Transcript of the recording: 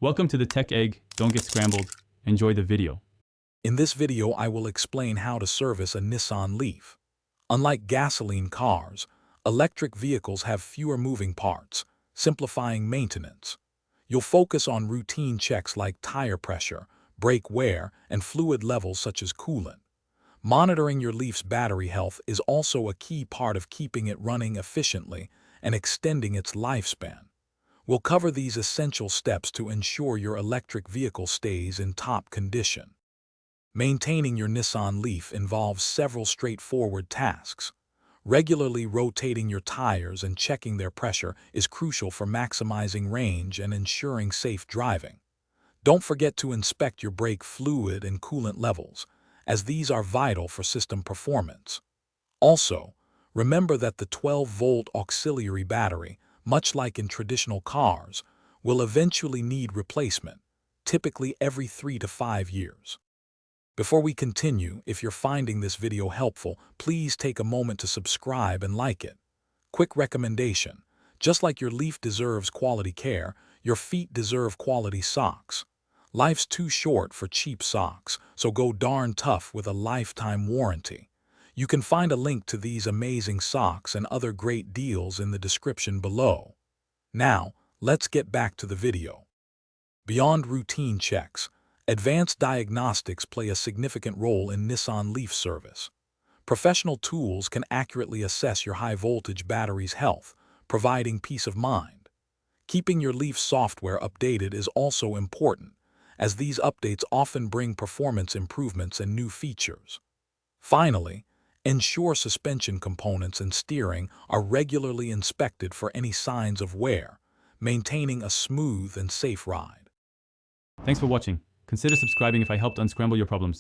Welcome to the Tech Egg. Don't get scrambled. Enjoy the video. In this video, I will explain how to service a Nissan Leaf. Unlike gasoline cars, electric vehicles have fewer moving parts, simplifying maintenance. You'll focus on routine checks like tire pressure, brake wear, and fluid levels such as coolant. Monitoring your Leaf's battery health is also a key part of keeping it running efficiently and extending its lifespan. We'll cover these essential steps to ensure your electric vehicle stays in top condition. Maintaining your Nissan Leaf involves several straightforward tasks. Regularly rotating your tires and checking their pressure is crucial for maximizing range and ensuring safe driving. Don't forget to inspect your brake fluid and coolant levels, as these are vital for system performance. Also, remember that the 12-volt auxiliary battery, much like in traditional cars, will eventually need replacement, typically every 3 to 5 years. Before we continue, if you're finding this video helpful, please take a moment to subscribe and like it. Quick recommendation: just like your Leaf deserves quality care, your feet deserve quality socks. Life's too short for cheap socks, so go darn tough with a lifetime warranty. You can find a link to these amazing socks and other great deals in the description below. Now, let's get back to the video. Beyond routine checks, advanced diagnostics play a significant role in Nissan Leaf service. Professional tools can accurately assess your high-voltage battery's health, providing peace of mind. Keeping your Leaf software updated is also important, as these updates often bring performance improvements and new features. Finally, ensure suspension components and steering are regularly inspected for any signs of wear, maintaining a smooth and safe ride. Thanks for watching. Consider subscribing if I helped unscramble your problems.